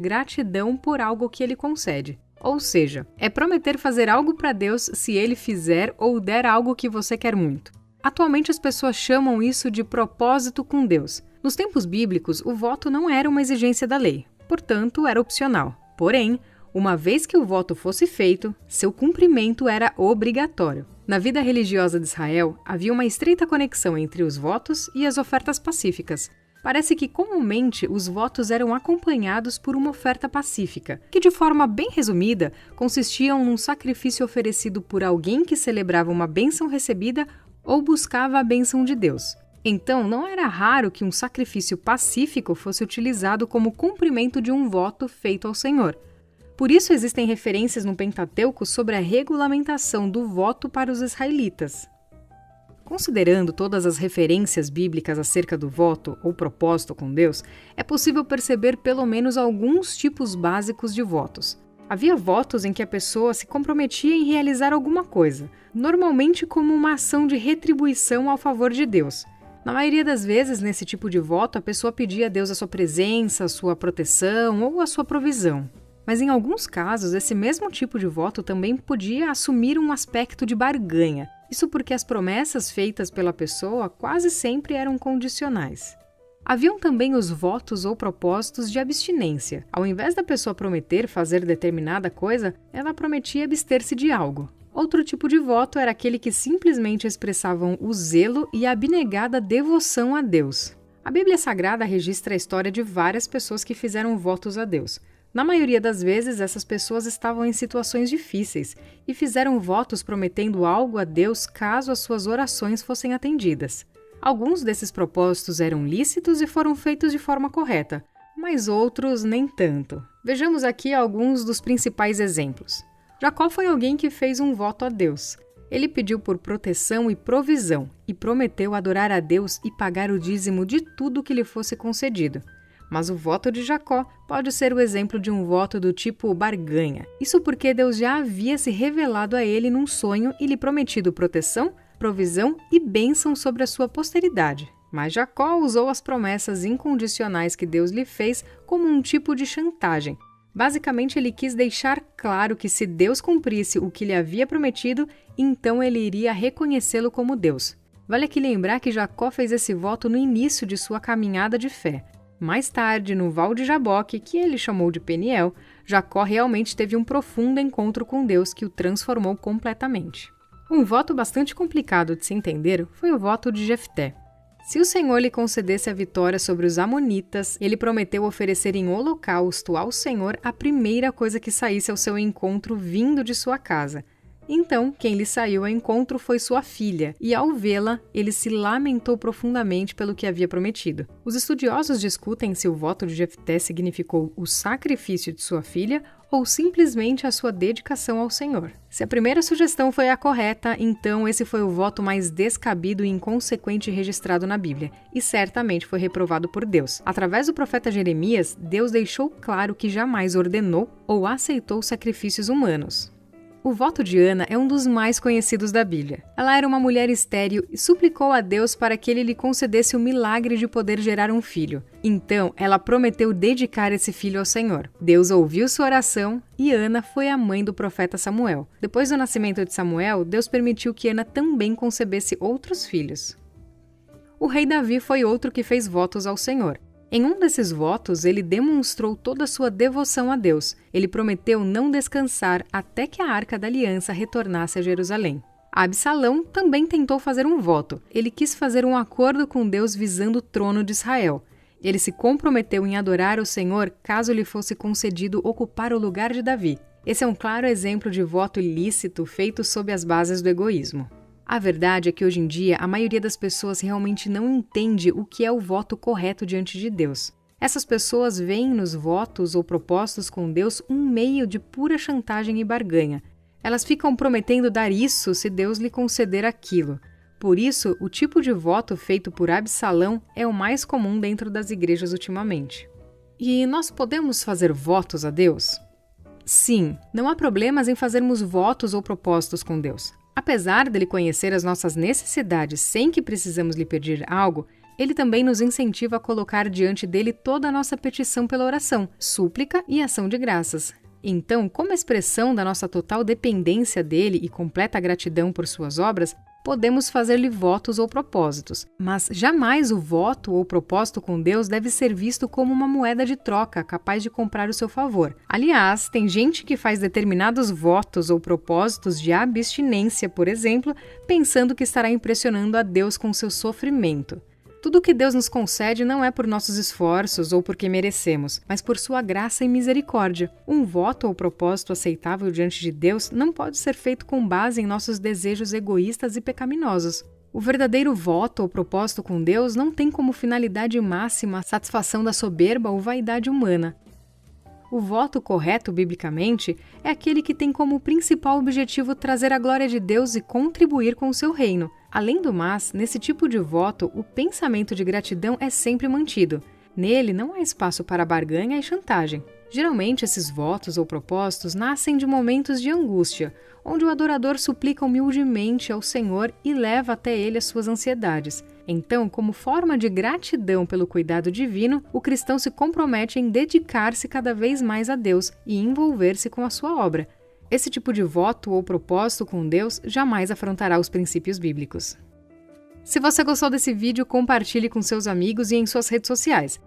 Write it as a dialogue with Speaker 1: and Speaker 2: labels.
Speaker 1: gratidão por algo que ele concede. Ou seja, é prometer fazer algo para Deus se ele fizer ou der algo que você quer muito. Atualmente as pessoas chamam isso de propósito com Deus. Nos tempos bíblicos, o voto não era uma exigência da lei, portanto era opcional. Porém, uma vez que o voto fosse feito, seu cumprimento era obrigatório. Na vida religiosa de Israel, havia uma estreita conexão entre os votos e as ofertas pacíficas. Parece que comumente os votos eram acompanhados por uma oferta pacífica, que de forma bem resumida, consistiam num sacrifício oferecido por alguém que celebrava uma bênção recebida ou buscava a bênção de Deus. Então, não era raro que um sacrifício pacífico fosse utilizado como cumprimento de um voto feito ao Senhor. Por isso existem referências no Pentateuco sobre a regulamentação do voto para os israelitas. Considerando todas as referências bíblicas acerca do voto ou propósito com Deus, é possível perceber pelo menos alguns tipos básicos de votos. Havia votos em que a pessoa se comprometia em realizar alguma coisa, normalmente como uma ação de retribuição ao favor de Deus. Na maioria das vezes, nesse tipo de voto, a pessoa pedia a Deus a sua presença, a sua proteção ou a sua provisão. Mas em alguns casos, esse mesmo tipo de voto também podia assumir um aspecto de barganha. Isso porque as promessas feitas pela pessoa quase sempre eram condicionais. Haviam também os votos ou propósitos de abstinência. Ao invés da pessoa prometer fazer determinada coisa, ela prometia abster-se de algo. Outro tipo de voto era aquele que simplesmente expressavam o zelo e a abnegada devoção a Deus. A Bíblia Sagrada registra a história de várias pessoas que fizeram votos a Deus. Na maioria das vezes, essas pessoas estavam em situações difíceis e fizeram votos prometendo algo a Deus caso as suas orações fossem atendidas. Alguns desses propósitos eram lícitos e foram feitos de forma correta, mas outros nem tanto. Vejamos aqui alguns dos principais exemplos. Jacó foi alguém que fez um voto a Deus. Ele pediu por proteção e provisão e prometeu adorar a Deus e pagar o dízimo de tudo que lhe fosse concedido. Mas o voto de Jacó pode ser o exemplo de um voto do tipo barganha. Isso porque Deus já havia se revelado a ele num sonho e lhe prometido proteção, provisão e bênção sobre a sua posteridade. Mas Jacó usou as promessas incondicionais que Deus lhe fez como um tipo de chantagem. Basicamente, ele quis deixar claro que se Deus cumprisse o que lhe havia prometido, então ele iria reconhecê-lo como Deus. Vale aqui lembrar que Jacó fez esse voto no início de sua caminhada de fé. Mais tarde, no Val de Jaboque, que ele chamou de Peniel, Jacó realmente teve um profundo encontro com Deus que o transformou completamente. Um voto bastante complicado de se entender foi o voto de Jefté. Se o Senhor lhe concedesse a vitória sobre os amonitas, ele prometeu oferecer em holocausto ao Senhor a primeira coisa que saísse ao seu encontro vindo de sua casa. Então, quem lhe saiu ao encontro foi sua filha, e ao vê-la, ele se lamentou profundamente pelo que havia prometido. Os estudiosos discutem se o voto de Jefté significou o sacrifício de sua filha ou simplesmente a sua dedicação ao Senhor. Se a primeira sugestão foi a correta, então esse foi o voto mais descabido e inconsequente registrado na Bíblia, e certamente foi reprovado por Deus. Através do profeta Jeremias, Deus deixou claro que jamais ordenou ou aceitou sacrifícios humanos. O voto de Ana é um dos mais conhecidos da Bíblia. Ela era uma mulher estéril e suplicou a Deus para que ele lhe concedesse o milagre de poder gerar um filho. Então, ela prometeu dedicar esse filho ao Senhor. Deus ouviu sua oração e Ana foi a mãe do profeta Samuel. Depois do nascimento de Samuel, Deus permitiu que Ana também concebesse outros filhos. O rei Davi foi outro que fez votos ao Senhor. Em um desses votos, ele demonstrou toda a sua devoção a Deus. Ele prometeu não descansar até que a Arca da Aliança retornasse a Jerusalém. Absalão também tentou fazer um voto. Ele quis fazer um acordo com Deus visando o trono de Israel. Ele se comprometeu em adorar o Senhor caso lhe fosse concedido ocupar o lugar de Davi. Esse é um claro exemplo de voto ilícito feito sob as bases do egoísmo. A verdade é que hoje em dia a maioria das pessoas realmente não entende o que é o voto correto diante de Deus. Essas pessoas veem nos votos ou propósitos com Deus um meio de pura chantagem e barganha. Elas ficam prometendo dar isso se Deus lhe conceder aquilo. Por isso, o tipo de voto feito por Absalão é o mais comum dentro das igrejas ultimamente. E nós podemos fazer votos a Deus? Sim, não há problemas em fazermos votos ou propósitos com Deus. Apesar dele conhecer as nossas necessidades sem que precisamos lhe pedir algo, Ele também nos incentiva a colocar diante dele toda a nossa petição pela oração, súplica e ação de graças. Então, como expressão da nossa total dependência dele e completa gratidão por suas obras, podemos fazer-lhe votos ou propósitos, mas jamais o voto ou propósito com Deus deve ser visto como uma moeda de troca capaz de comprar o seu favor. Aliás, tem gente que faz determinados votos ou propósitos de abstinência, por exemplo, pensando que estará impressionando a Deus com seu sofrimento. Tudo o que Deus nos concede não é por nossos esforços ou porque merecemos, mas por sua graça e misericórdia. Um voto ou propósito aceitável diante de Deus não pode ser feito com base em nossos desejos egoístas e pecaminosos. O verdadeiro voto ou propósito com Deus não tem como finalidade máxima a satisfação da soberba ou vaidade humana. O voto correto, biblicamente, é aquele que tem como principal objetivo trazer a glória de Deus e contribuir com o seu reino. Além do mais, nesse tipo de voto, o pensamento de gratidão é sempre mantido. Nele não há espaço para barganha e chantagem. Geralmente, esses votos ou propósitos nascem de momentos de angústia, onde o adorador suplica humildemente ao Senhor e leva até ele as suas ansiedades. Então, como forma de gratidão pelo cuidado divino, o cristão se compromete em dedicar-se cada vez mais a Deus e envolver-se com a sua obra. Esse tipo de voto ou propósito com Deus jamais afrontará os princípios bíblicos. Se você gostou desse vídeo, compartilhe com seus amigos e em suas redes sociais.